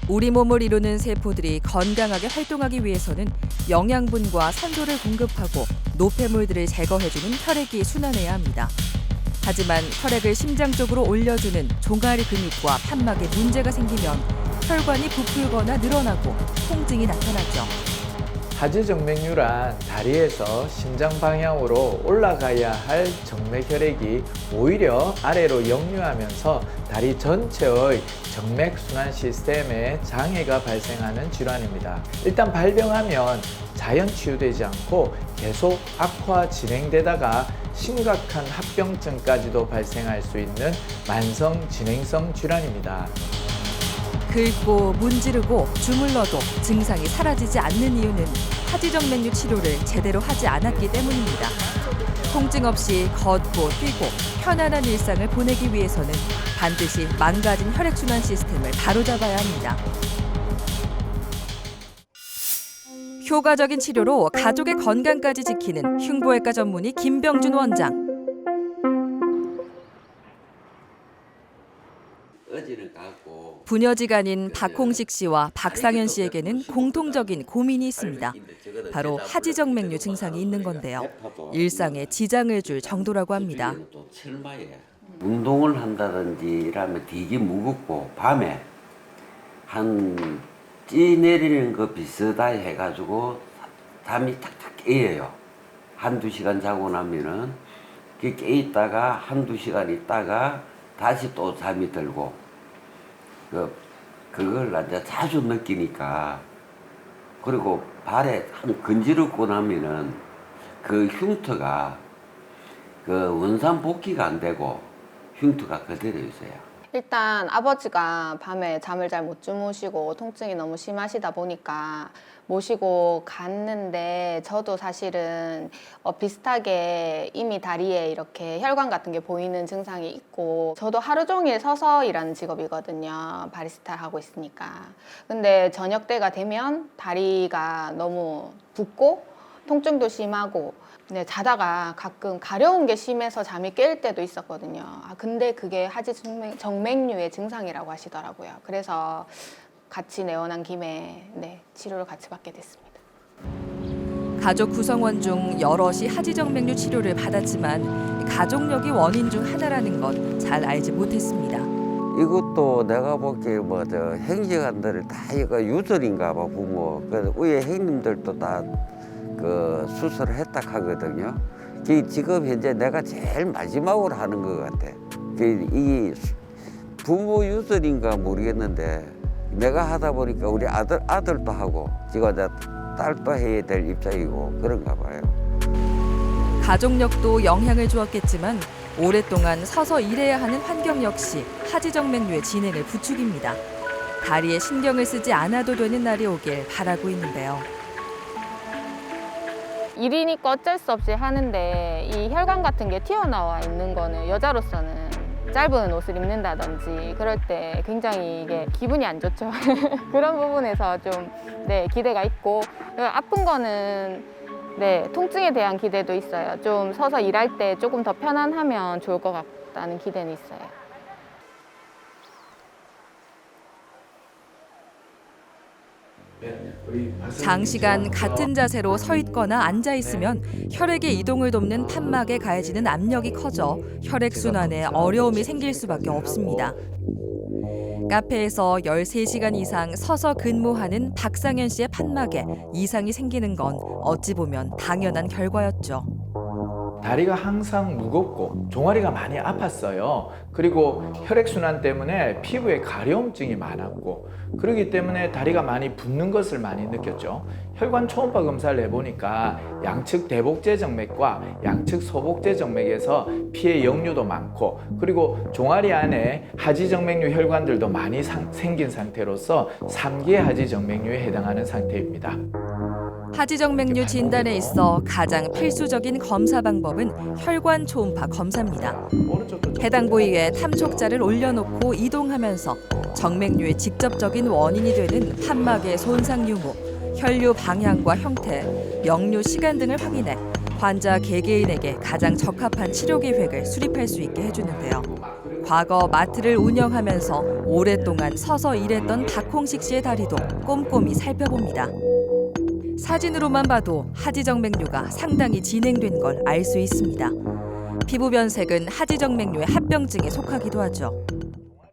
우리 몸을 이루는 세포들이 건강하게 활동하기 위해서는 영양분과 산소를 공급하고 노폐물들을 제거해주는 혈액이 순환해야 합니다. 하지만 혈액을 심장 쪽으로 올려주는 종아리 근육과 판막에 문제가 생기면 혈관이 부풀거나 늘어나고 통증이 나타나죠. 하지정맥류란 다리에서 심장 방향으로 올라가야 할 정맥혈액이 오히려 아래로 역류하면서 다리 전체의 정맥순환 시스템에 장애가 발생하는 질환입니다. 일단 발병하면 자연 치유되지 않고 계속 악화 진행되다가 심각한 합병증까지도 발생할 수 있는 만성 진행성 질환입니다. 긁고 문지르고 주물러도 증상이 사라지지 않는 이유는 하지정맥류 치료를 제대로 하지 않았기 때문입니다. 통증 없이 걷고 뛰고 편안한 일상을 보내기 위해서는 반드시 망가진 혈액순환 시스템을 바로잡아야 합니다. 효과적인 치료로 가족의 건강까지 지키는 흉부외과 전문의 김병준 원장. 부녀지간인 박홍식 씨와 박상현 씨에게는 공통적인 고민이 있습니다. 바로 하지정맥류 증상이 있는 건데요. 일상에 지장을 줄 정도라고 합니다. 운동을 한다든지 이러면 되게 무겁고 밤에 한 찌 내리는 거 비슷하다 해가지고 잠이 탁탁 깨요. 한두 시간 자고 나면은 깨 있다가 한두 시간 있다가 다시 또 잠이 들고 그걸 이제 자주 느끼니까 그리고 발에 한 근지럽고 나면은 그 흉터가 그 원상복귀가 안 되고 흉터가 그대로 있어요. 일단 아버지가 밤에 잠을 잘 못 주무시고 통증이 너무 심하시다 보니까 모시고 갔는데 저도 사실은 비슷하게 이미 다리에 이렇게 혈관 같은 게 보이는 증상이 있고 저도 하루 종일 서서 일하는 직업이거든요. 바리스타 하고 있으니까. 근데 저녁 때가 되면 다리가 너무 붓고 통증도 심하고 네, 자다가 가끔 가려운 게 심해서 잠이 깰 때도 있었거든요. 근데 그게 하지정맥류의 증상이라고 하시더라고요. 그래서 같이 내원한 김에 치료를 같이 받게 됐습니다. 가족 구성원 중 여럿이 하지정맥류 치료를 받았지만 가족력이 원인 중 하나라는 건 잘 알지 못했습니다. 이것도 내가 보기에 행정관들 다 이거 유전인가 봐 부모. 그 위에 형님들도 다 그 수술을 했다 하거든요. 지금 현재 내가 제일 마지막으로 하는 것 같아. 이 부모 유전인가 모르겠는데 내가 하다 보니까 우리 아들도 하고 지금 이제 딸도 해야 될 입장이고 그런가 봐요. 가족력도 영향을 주었겠지만 오랫동안 서서 일해야 하는 환경 역시 하지정맥류의 진행을 부추깁니다. 다리에 신경을 쓰지 않아도 되는 날이 오길 바라고 있는데요. 일이니까 어쩔 수 없이 하는데 이 혈관 같은 게 튀어나와 있는 거는 여자로서는 짧은 옷을 입는다든지 그럴 때 굉장히 이게 기분이 안 좋죠. 그런 부분에서 좀 기대가 있고 아픈 거는 통증에 대한 기대도 있어요. 좀 서서 일할 때 조금 더 편안하면 좋을 것 같다는 기대는 있어요. 장시간 같은 자세로 서 있거나 앉아 있으면 혈액의 이동을 돕는 판막에 가해지는 압력이 커져 혈액순환에 어려움이 생길 수밖에 없습니다. 카페에서 13시간 이상 서서 근무하는 박상현 씨의 판막에 이상이 생기는 건 어찌 보면 당연한 결과였죠. 다리가 항상 무겁고 종아리가 많이 아팠어요. 그리고 혈액순환 때문에 피부에 가려움증이 많았고 그렇기 때문에 다리가 많이 붓는 것을 많이 느꼈죠. 혈관 초음파 검사를 해보니까 양측 대복제 정맥과 양측 소복제 정맥에서 피의 역류도 많고 그리고 종아리 안에 하지정맥류 혈관들도 많이 생긴 상태로서 3기 하지정맥류에 해당하는 상태입니다. 하지정맥류 진단에 있어 가장 필수적인 검사 방법은 혈관 초음파 검사입니다. 해당 부위에 탐촉자를 올려놓고 이동하면서 정맥류의 직접적인 원인이 되는 판막의 손상 유무, 혈류 방향과 형태, 역류 시간 등을 확인해 환자 개개인에게 가장 적합한 치료 계획을 수립할 수 있게 해주는데요. 과거 마트를 운영하면서 오랫동안 서서 일했던 박홍식 씨의 다리도 꼼꼼히 살펴봅니다. 사진으로만 봐도 하지정맥류가 상당히 진행된 걸 알 수 있습니다. 피부 변색은 하지정맥류의 합병증에 속하기도 하죠.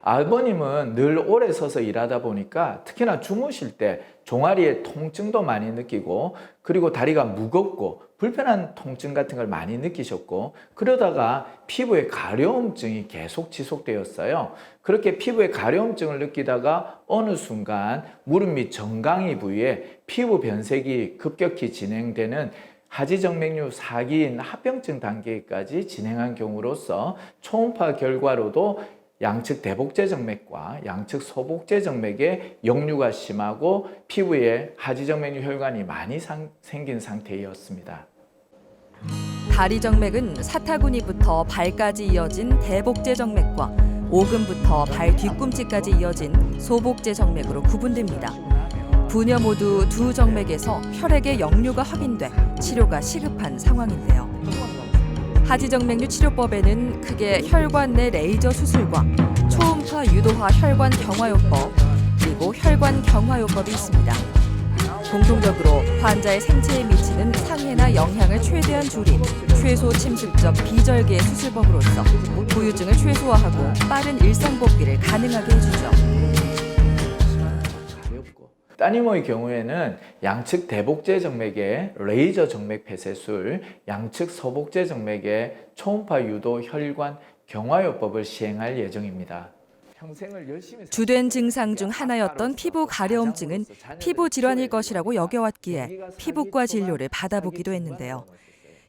아버님은 늘 오래 서서 일하다 보니까 특히나 주무실 때 종아리에 통증도 많이 느끼고 그리고 다리가 무겁고 불편한 통증 같은 걸 많이 느끼셨고 그러다가 피부에 가려움증이 계속 지속되었어요. 그렇게 피부에 가려움증을 느끼다가 어느 순간 무릎 및 정강이 부위에 피부 변색이 급격히 진행되는 하지정맥류 4기인 합병증 단계까지 진행한 경우로서 초음파 결과로도 양측 대복제정맥과 양측 소복제정맥에 역류가 심하고 피부에 하지정맥류 혈관이 많이 생긴 상태였습니다. 다리정맥은 사타구니부터 발까지 이어진 대복제정맥과 오금부터 발 뒤꿈치까지 이어진 소복제정맥으로 구분됩니다. 부녀 모두 두 정맥에서 혈액의 역류가 확인돼 치료가 시급한 상황인데요. 하지정맥류 치료법에는 크게 혈관 내 레이저 수술과 초음파 유도화 혈관 경화요법 그리고 혈관 경화요법이 있습니다. 공통적으로 환자의 생체에 미치는 상해나 영향을 최대한 줄인 최소 침습적 비절개 수술법으로서 후유증을 최소화하고 빠른 일상 복귀를 가능하게 해주죠. 따님의 경우에는 양측 대복제 정맥의 레이저 정맥 폐쇄술, 양측 소복제 정맥의 초음파 유도 혈관 경화요법을 시행할 예정입니다. 주된 증상 중 하나였던 피부 가려움증은 피부 질환일 것이라고 여겨왔기에 피부과 진료를 받아보기도 했는데요.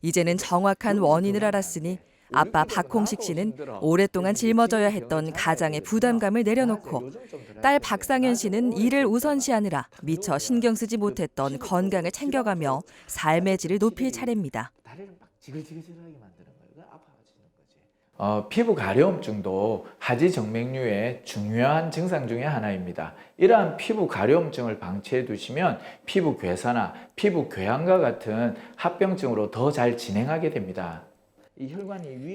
이제는 정확한 원인을 알았으니 아빠 박홍식 씨는 오랫동안 짊어져야 했던 가장의 부담감을 내려놓고 딸 박상현 씨는 일을 우선시하느라 미처 신경 쓰지 못했던 건강을 챙겨가며 삶의 질을 높일 차례입니다. 피부 가려움증도 하지정맥류의 중요한 증상 중에 하나입니다. 이러한 피부 가려움증을 방치해 두시면 피부 괴사나 피부 궤양과 같은 합병증으로 더 잘 진행하게 됩니다.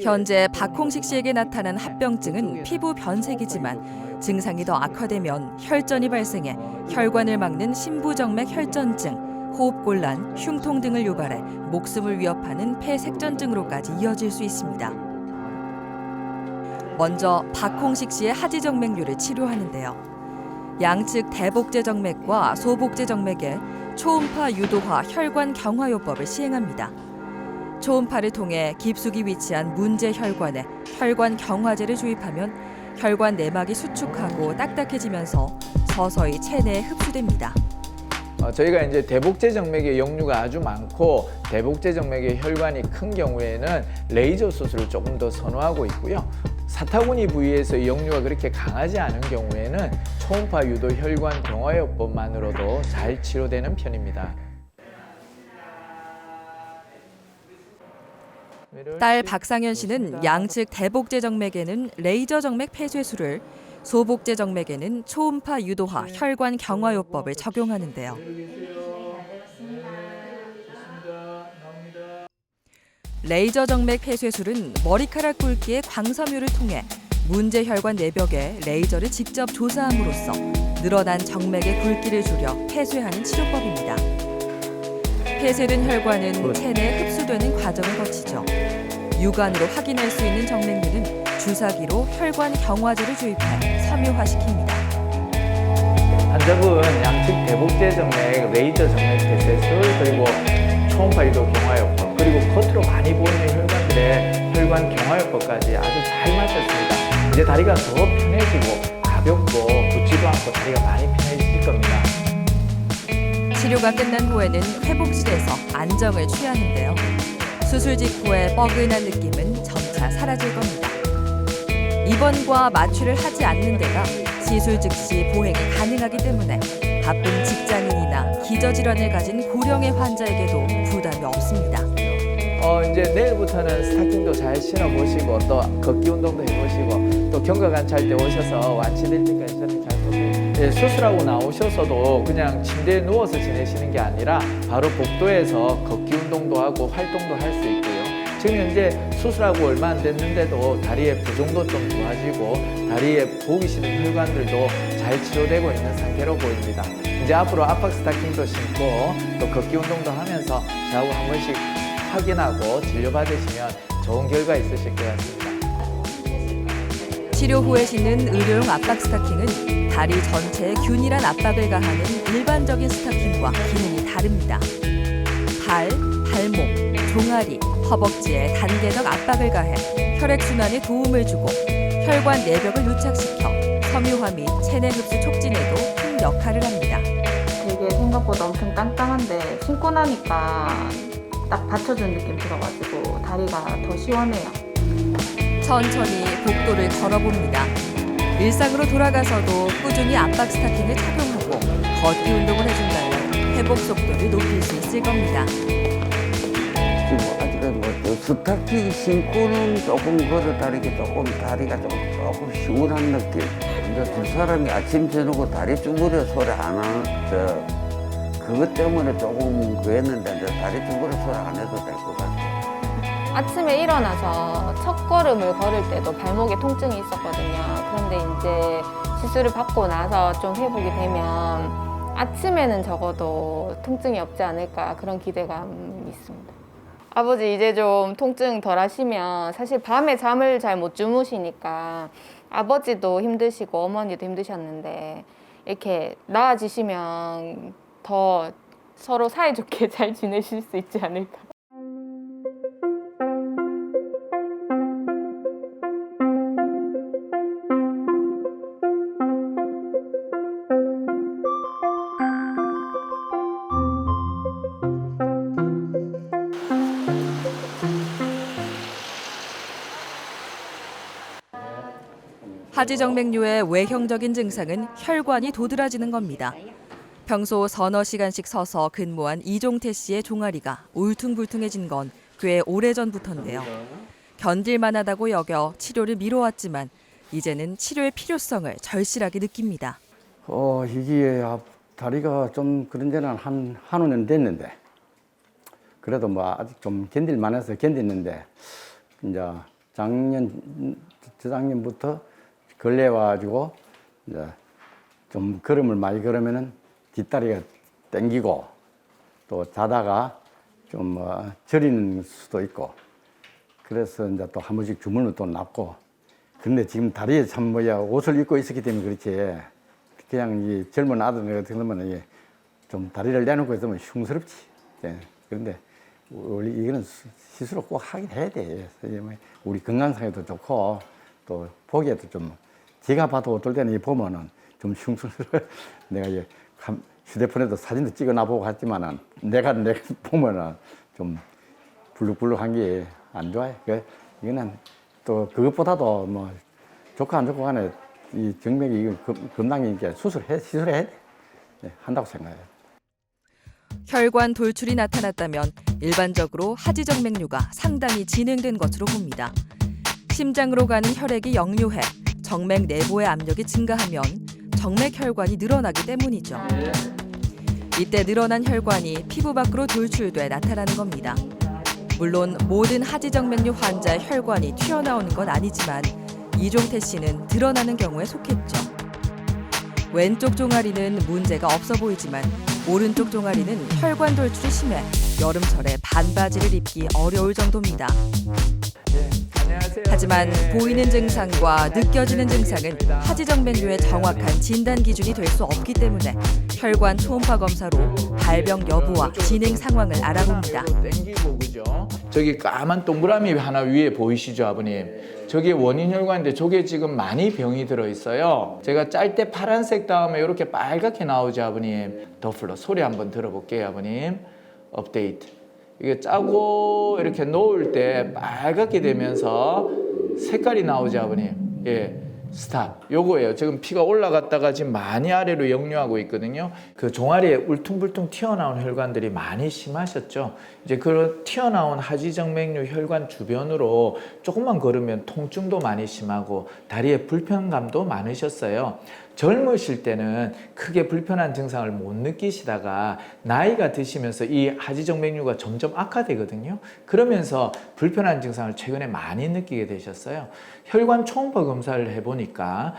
현재 박홍식 씨에게 나타난 합병증은 피부 변색이지만 증상이 더 악화되면 혈전이 발생해 혈관을 막는 심부정맥 혈전증, 호흡곤란, 흉통 등을 유발해 목숨을 위협하는 폐색전증으로까지 이어질 수 있습니다. 먼저 박홍식 씨의 하지정맥류를 치료하는데요. 양측 대복제정맥과 소복제정맥에 초음파 유도화 혈관 경화요법을 시행합니다. 초음파를 통해 깊숙이 위치한 문제 혈관에 혈관 경화제를 주입하면 혈관 내막이 수축하고 딱딱해지면서 서서히 체내에 흡수됩니다. 저희가 이제 대복제 정맥의 역류가 아주 많고 대복제 정맥의 혈관이 큰 경우에는 레이저 수술을 조금 더 선호하고 있고요. 사타구니 부위에서 역류가 그렇게 강하지 않은 경우에는 초음파 유도 혈관 경화요법만으로도 잘 치료되는 편입니다. 딸 박상현 씨는 양측 대복제 정맥에는 레이저 정맥 폐쇄술을, 소복제 정맥에는 초음파 유도화 혈관 경화요법을 적용하는데요. 레이저 정맥 폐쇄술은 머리카락 굵기의 광섬유를 통해 문제 혈관 내벽에 레이저를 직접 조사함으로써 늘어난 정맥의 굵기를 줄여 폐쇄하는 치료법입니다. 폐쇄된 혈관은 체내에 흡수되는 과정을 거치죠. 육안으로 확인할 수 있는 정맥류는 주사기로 혈관 경화제를 주입해 섬유화시킵니다. 환자분 양측 대복제 정맥, 레이저 정맥 폐쇄술, 그리고 초음파 유도 경화요법, 그리고 겉으로 많이 보이는 혈관들의 혈관 경화요법까지 아주 잘 마쳤습니다. 이제 다리가 더 편해지고 가볍고 붓지도 않고 다리가 많이 편해질 겁니다. 치료가 끝난 후에는 회복실에서 안정을 취하는데요. 수술 직후의 뻐근한 느낌은 점차 사라질 겁니다. 입원과 마취를 하지 않는 데다 시술 즉시 보행이 가능하기 때문에 바쁜 직장인이나 기저질환을 가진 고령의 환자에게도 부담이 없습니다. 이제 내일부터는 스타킹도 잘 신어보시고 또 걷기 운동도 해보시고 또 경과관찰 때 오셔서 완치될 때까지 저는 잘 보세요. 예, 수술하고 나오셔서도 그냥 침대에 누워서 지내시는 게 아니라 바로 복도에서 걷기 운동도 하고 활동도 할 수 있고요. 지금 현재 수술하고 얼마 안 됐는데도 다리의 부종도 좀 좋아지고 다리에 보기 싫은 혈관들도 잘 치료되고 있는 상태로 보입니다. 이제 앞으로 압박 스타킹도 신고 또 걷기 운동도 하면서 저하고 한 번씩 확인하고 진료받으시면 좋은 결과 있으실 것 같습니다. 치료 후에 신는 의료용 압박 스타킹은 다리 전체에 균일한 압박을 가하는 일반적인 스타킹과 기능이 다릅니다. 발, 발목, 종아리, 허벅지에 단계적 압박을 가해 혈액순환에 도움을 주고 혈관 내벽을 유착시켜 섬유화 및 체내 흡수 촉진에도 큰 역할을 합니다. 되게 생각보다 엄청 단단한데 신고 나니까 딱 받쳐준 느낌 들어가지고 다리가 더 시원해요. 천천히 복도를 걸어봅니다. 일상으로 돌아가서도 꾸준히 압박 스타킹을 착용하고 걷기 운동을 해준다면 회복 속도를 높일 수 있을 겁니다. 지금 아직은 뭐 스타킹 신고는 조금 걸어 다니기 조금 다리가 조금 시원한 느낌. 근데 두 사람이 아침 저녁으로 다리 쭈그려 소리 안 하는 그것 때문에 조금 그랬는데 이제 다리 쭈그려 소리 안 해도 될 것 같아요. 아침에 일어나서 첫 걸음을 걸을 때도 발목에 통증이 있었거든요. 그런데 이제 시술을 받고 나서 좀 회복이 되면 아침에는 적어도 통증이 없지 않을까 그런 기대감이 있습니다. 아버지 이제 좀 통증 덜 하시면 사실 밤에 잠을 잘 못 주무시니까 아버지도 힘드시고 어머니도 힘드셨는데 이렇게 나아지시면 더 서로 사이좋게 잘 지내실 수 있지 않을까. 하지정맥류의 외형적인 증상은 혈관이 도드라지는 겁니다. 평소 서너 시간씩 서서 근무한 이종태 씨의 종아리가 울퉁불퉁해진 건 꽤 오래전부터인데요. 견딜만하다고 여겨 치료를 미뤄왔지만 이제는 치료의 필요성을 절실하게 느낍니다. 이게 다리가 좀 그런 지는 한 5년 됐는데 그래도 뭐 아직 좀 견딜만해서 견디는데 이제 저작년부터 걸레 와가지고 이제 좀 걸음을 많이 걸으면은 뒷다리가 땡기고 또 자다가 좀 저리는 수도 있고 그래서 이제 또 한 번씩 주물면 또 낫고 근데 지금 다리에 참 옷을 입고 있었기 때문에 그렇지 그냥 이 젊은 아들 같은 경우는 좀 다리를 내놓고 있으면 흉스럽지. 예. 그런데 우리 이거는 시술을 꼭 하긴 해야 돼. 우리 건강상에도 좋고 또 보기에도 좀 제가 봐도 어떨 때는 보면은 좀 흉스러워. 내가 휴대폰에도 사진도 찍어놔보고 했지만은 내가 보면은 좀 불룩불룩한 게 안 좋아요. 이거는 또 그것보다도 뭐 좋고 안 좋고 간에 이 정맥이 금당이니까 시술해야 돼. 네, 한다고 생각해요. 혈관 돌출이 나타났다면 일반적으로 하지정맥류가 상당히 진행된 것으로 봅니다. 심장으로 가는 혈액이 역류해 정맥 내부의 압력이 증가하면 정맥혈관이 늘어나기 때문이죠. 이때 늘어난 혈관이 피부 밖으로 돌출돼 나타나는 겁니다. 물론 모든 하지정맥류 환자의 혈관이 튀어나오는 건 아니지만 이종태 씨는 드러나는 경우에 속했죠. 왼쪽 종아리는 문제가 없어 보이지만 오른쪽 종아리는 혈관 돌출이 심해 여름철에 반바지를 입기 어려울 정도입니다. 안녕하세요. 하지만 보이는 증상과 느껴지는 증상은 하지정맥류의 정확한 진단 기준이 될 수 없기 때문에 혈관 초음파 검사로 발병 여부와 진행 상황을 알아봅니다. 땡기고 그죠? 저기 까만 동그라미 하나 위에 보이시죠, 아버님? 저게 원인 혈관인데 저게 지금 많이 병이 들어 있어요. 제가 짤 때 파란색 다음에 이렇게 빨갛게 나오죠, 아버님? 더플러 소리 한번 들어볼게요, 아버님. 업데이트. 이게 짜고 이렇게 놓을 때 빨갛게 되면서 색깔이 나오죠, 아버님. 예, 스탑. 요거예요. 지금 피가 올라갔다가 지금 많이 아래로 역류하고 있거든요. 그 종아리에 울퉁불퉁 튀어나온 혈관들이 많이 심하셨죠. 이제 그 튀어나온 하지정맥류 혈관 주변으로 조금만 걸으면 통증도 많이 심하고 다리에 불편감도 많으셨어요. 젊으실 때는 크게 불편한 증상을 못 느끼시다가 나이가 드시면서 이 하지정맥류가 점점 악화되거든요. 그러면서 불편한 증상을 최근에 많이 느끼게 되셨어요. 혈관 초음파 검사를 해보니까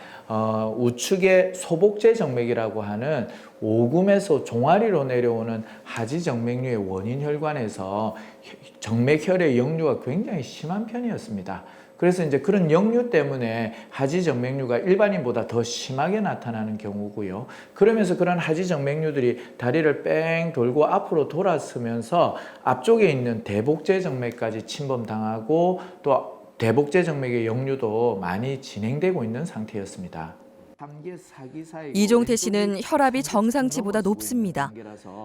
우측에 소복제 정맥이라고 하는 오금에서 종아리로 내려오는 하지정맥류의 원인 혈관에서 정맥혈의 역류가 굉장히 심한 편이었습니다. 그래서 이제 그런 역류 때문에 하지정맥류가 일반인보다 더 심하게 나타나는 경우고요. 그러면서 그런 하지정맥류들이 다리를 뺑 돌고 앞으로 돌아서면서 앞쪽에 있는 대복제 정맥까지 침범당하고 또 대복제 정맥의 역류도 많이 진행되고 있는 상태였습니다. 이종태 씨는 혈압이 정상치보다 높습니다.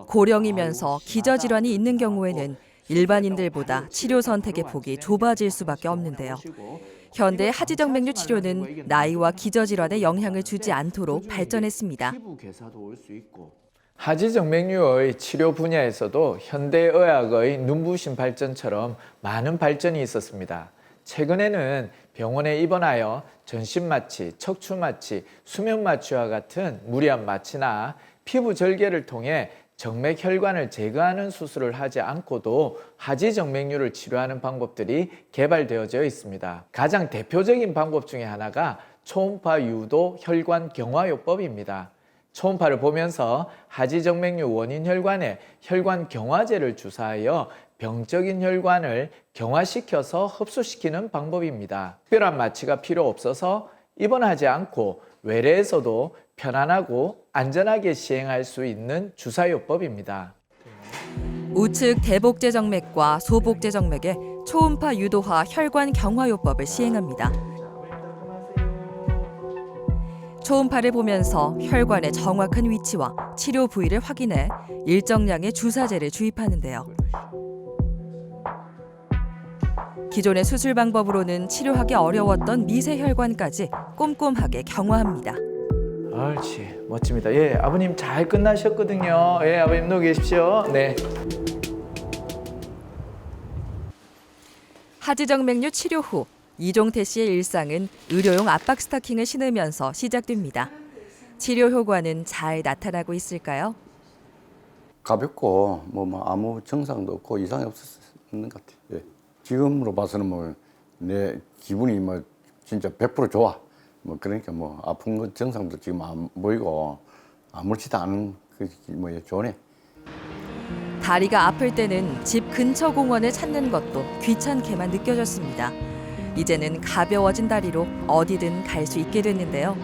고령이면서 기저질환이 있는 경우에는 일반인들보다 치료 선택의 폭이 좁아질 수밖에 없는데요. 현대 하지정맥류 치료는 나이와 기저질환에 영향을 주지 않도록 발전했습니다. 하지정맥류의 치료 분야에서도 현대의학의 눈부신 발전처럼 많은 발전이 있었습니다. 최근에는 병원에 입원하여 전신마취, 척추마취, 수면마취와 같은 무리한 마취나 피부 절개를 통해 정맥혈관을 제거하는 수술을 하지 않고도 하지정맥류를 치료하는 방법들이 개발되어져 있습니다. 가장 대표적인 방법 중에 하나가 초음파 유도 혈관 경화요법입니다. 초음파를 보면서 하지정맥류 원인 혈관에 혈관 경화제를 주사하여 병적인 혈관을 경화시켜서 흡수시키는 방법입니다. 특별한 마취가 필요 없어서 입원하지 않고 외래에서도 편안하고 안전하게 시행할 수 있는 주사요법입니다. 우측 대복제 정맥과 소복제 정맥에 초음파 유도화 혈관 경화요법을 시행합니다. 초음파를 보면서 혈관의 정확한 위치와 치료 부위를 확인해 일정량의 주사제를 주입하는데요. 기존의 수술 방법으로는 치료하기 어려웠던 미세혈관까지 꼼꼼하게 경화합니다. 옳지, 멋집니다. 예, 아버님 잘 끝나셨거든요. 예, 아버님 누워 계십시오. 네. 하지정맥류 치료 후 이종태 씨의 일상은 의료용 압박 스타킹을 신으면서 시작됩니다. 치료 효과는 잘 나타나고 있을까요? 가볍고 뭐 아무 증상도 없고 이상이 없었는 것 같아요. 예. 지금으로 봐서는 뭐 내 기분이 뭐 진짜 100% 좋아. 뭐 그러니까 뭐 아픈 거 증상도 지금 안 보이고 아무렇지도 않은 그 뭐 좋네. 다리가 아플 때는 집 근처 공원을 찾는 것도 귀찮게만 느껴졌습니다. 이제는 가벼워진 다리로 어디든 갈 수 있게 됐는데요.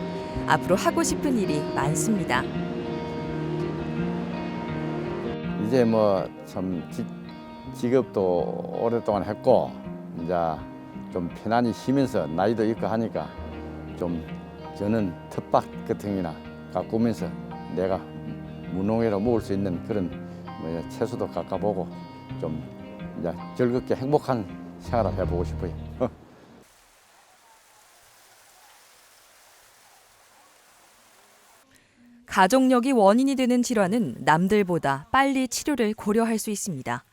앞으로 하고 싶은 일이 많습니다. 이제 뭐 참 직업도 오랫동안 했고 이제 좀 편안히 쉬면서 나이도 있고 하니까 좀 저는 텃밭 같은 거나 가꾸면서 내가 무농해로 먹을 수 있는 그런 뭐 채소도 깎아보고 좀 이제 즐겁게 행복한 생활을 해보고 싶어요. 가족력이 원인이 되는 질환은 남들보다 빨리 치료를 고려할 수 있습니다.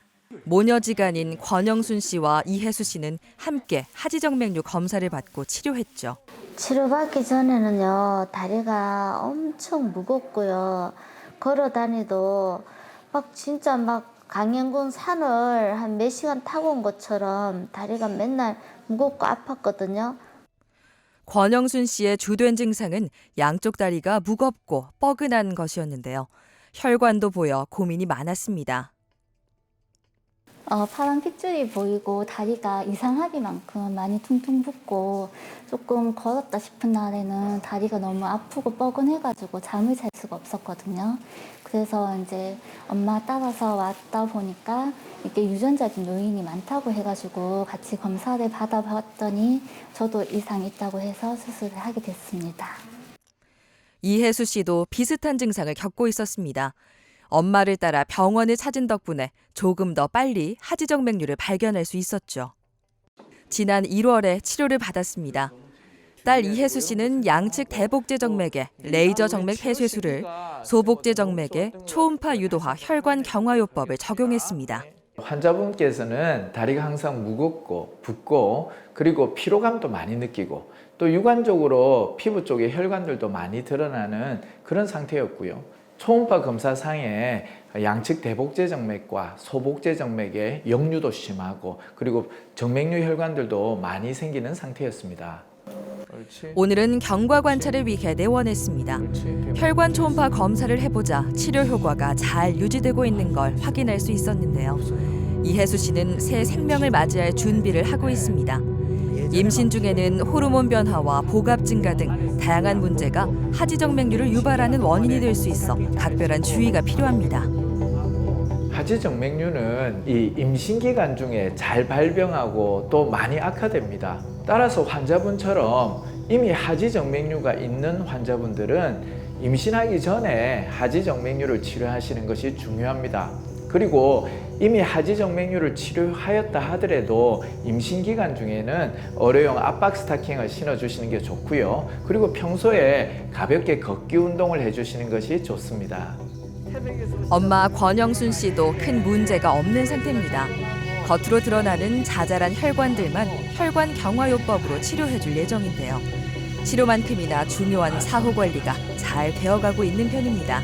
모녀지간인 권영순 씨와 이혜수 씨는 함께 하지정맥류 검사를 받고 치료했죠. 치료받기 전에는요, 다리가 엄청 무겁고요. 걸어 다니도 막 진짜 막 강연군 산을 한 몇 시간 타고 온 것처럼 다리가 맨날 무겁고 아팠거든요. 권영순 씨의 주된 증상은 양쪽 다리가 무겁고 뻐근한 것이었는데요. 혈관도 보여 고민이 많았습니다. 파란 핏줄이 보이고 다리가 이상하기만큼 많이 퉁퉁 붓고 조금 걸었다 싶은 날에는 다리가 너무 아프고 뻐근해가지고 잠을 잘 수가 없었거든요. 그래서 이제 엄마 따라서 왔다 보니까 이게 유전적인 요인이 많다고 해가지고 같이 검사를 받아봤더니 저도 이상이 있다고 해서 수술을 하게 됐습니다. 이혜수 씨도 비슷한 증상을 겪고 있었습니다. 엄마를 따라 병원을 찾은 덕분에 조금 더 빨리 하지정맥류를 발견할 수 있었죠. 지난 1월에 치료를 받았습니다. 딸 이혜수 씨는 양측 대복제 정맥에 레이저 정맥 폐쇄술을, 소복제 정맥에 초음파 유도화 혈관 경화요법을 적용했습니다. 환자분께서는 다리가 항상 무겁고 붓고 그리고 피로감도 많이 느끼고 또 육안적으로 피부 쪽에 혈관들도 많이 드러나는 그런 상태였고요. 초음파 검사상에 양측 대복제 정맥과 소복제 정맥의 역류도 심하고 그리고 정맥류 혈관들도 많이 생기는 상태였습니다. 옳지. 오늘은 경과 관찰을 위해 내원했습니다. 혈관 초음파 검사를 해보자 치료 효과가 잘 유지되고 있는 걸 확인할 수 있었는데요. 이혜수 씨는 새 생명을 맞이할 준비를 하고 있습니다. 임신 중에는 호르몬 변화와 복압 증가 등 다양한 문제가 하지정맥류를 유발하는 원인이 될 수 있어 각별한 주의가 필요합니다. 하지정맥류는 이 임신 기간 중에 잘 발병하고 또 많이 악화됩니다. 따라서 환자분처럼 이미 하지정맥류가 있는 환자분들은 임신하기 전에 하지정맥류를 치료하시는 것이 중요합니다. 그리고 이미 하지정맥류를 치료하였다 하더라도 임신 기간 중에는 어뢰용 압박 스타킹을 신어주시는 게 좋고요. 그리고 평소에 가볍게 걷기 운동을 해주시는 것이 좋습니다. 엄마 권영순 씨도 큰 문제가 없는 상태입니다. 겉으로 드러나는 자잘한 혈관들만 혈관 경화요법으로 치료해줄 예정인데요. 치료만큼이나 중요한 사후 관리가 잘 되어가고 있는 편입니다.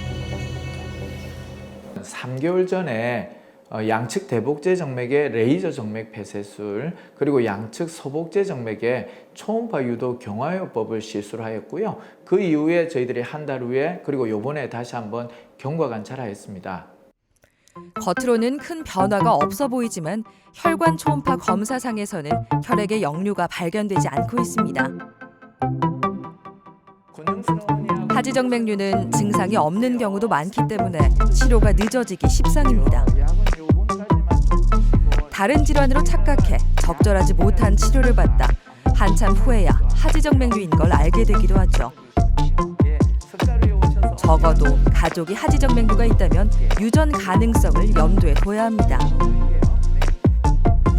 3개월 전에 양측 대복제 정맥의 레이저 정맥 폐쇄술 그리고 양측 소복제 정맥의 초음파 유도 경화요법을 시술하였고요. 그 이후에 저희들이 한 달 후에 그리고 요번에 다시 한번 경과 관찰하였습니다. 겉으로는 큰 변화가 없어 보이지만 혈관 초음파 검사상에서는 혈액의 역류가 발견되지 않고 있습니다. 하지정맥류는 증상이 없는 경우도 많기 때문에 치료가 늦어지기 십상입니다. 다른 질환으로 착각해 적절하지 못한 치료를 받다 한참 후에야 하지정맥류인 걸 알게 되기도 하죠. 적어도 가족이 하지정맥류가 있다면 유전 가능성을 염두에 둬야 합니다.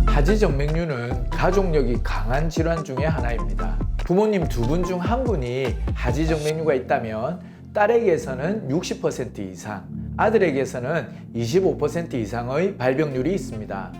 하지정맥류는 가족력이 강한 질환 중에 하나입니다. 부모님 2분 중 1분이 하지정맥류가 있다면 딸에게서는 60% 이상, 아들에게서는 25% 이상의 발병률이 있습니다.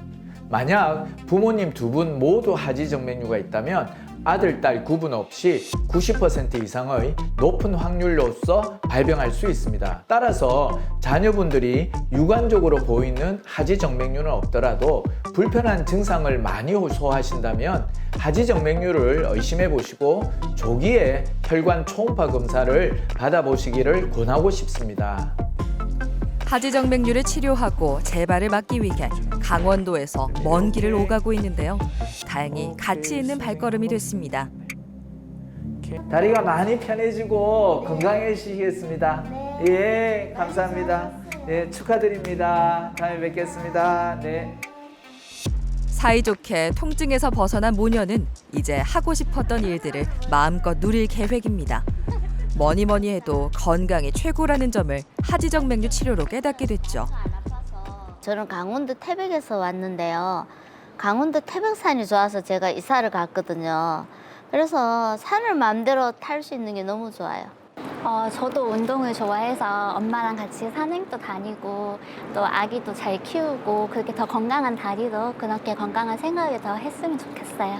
만약 부모님 2분 모두 하지정맥류가 있다면 아들, 딸 구분 없이 90% 이상의 높은 확률로서 발병할 수 있습니다. 따라서 자녀분들이 육안적으로 보이는 하지정맥류는 없더라도 불편한 증상을 많이 호소하신다면 하지정맥류를 의심해 보시고 조기에 혈관 초음파 검사를 받아보시기를 권하고 싶습니다. 하지정맥류를 치료하고 재발을 막기 위해 강원도에서 먼 길을 오가고 있는데요. 다행히 가치 있는 발걸음이 됐습니다. 다리가 많이 편해지고 건강해지시겠습니다. 예, 감사합니다. 네, 축하드립니다. 다음에 뵙겠습니다. 네. 사이좋게 통증에서 벗어난 모녀는 이제 하고 싶었던 일들을 마음껏 누릴 계획입니다. 뭐니 해도 건강이 최고라는 점을 하지정맥류 치료로 깨닫게 됐죠. 저는 강원도 태백에서 왔는데요. 강원도 태백산이 좋아서 제가 이사를 갔거든요. 그래서 산을 마음대로 탈 수 있는 게 너무 좋아요. 저도 운동을 좋아해서 엄마랑 같이 산행도 다니고 또 아기도 잘 키우고 그렇게 더 건강한 다리도 그렇게 건강한 생활을 더 했으면 좋겠어요.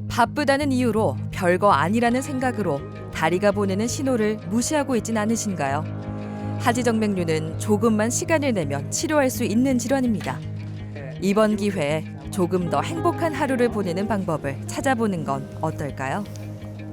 바쁘다는 이유로 별거 아니라는 생각으로 다리가 보내는 신호를 무시하고 있진 않으신가요? 하지정맥류는 조금만 시간을 내면 치료할 수 있는 질환입니다. 이번 기회에 조금 더 행복한 하루를 보내는 방법을 찾아보는 건 어떨까요?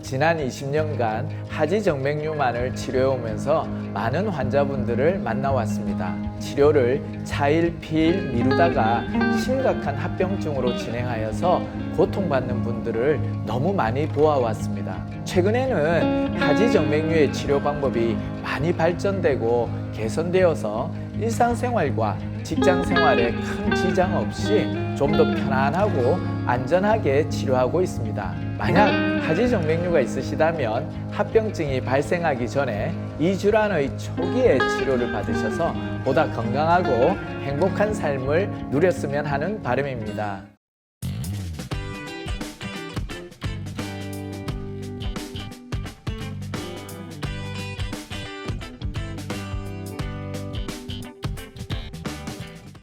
지난 20년간 하지정맥류만을 치료해오면서 많은 환자분들을 만나왔습니다. 치료를 차일, 피일 미루다가 심각한 합병증으로 진행하여서 고통받는 분들을 너무 많이 보아왔습니다. 최근에는 하지정맥류의 치료 방법이 많이 발전되고 개선되어서 일상생활과 직장생활에 큰 지장 없이 좀 더 편안하고 안전하게 치료하고 있습니다. 만약 하지정맥류가 있으시다면 합병증이 발생하기 전에 이 질환의 초기에 치료를 받으셔서 보다 건강하고 행복한 삶을 누렸으면 하는 바람입니다.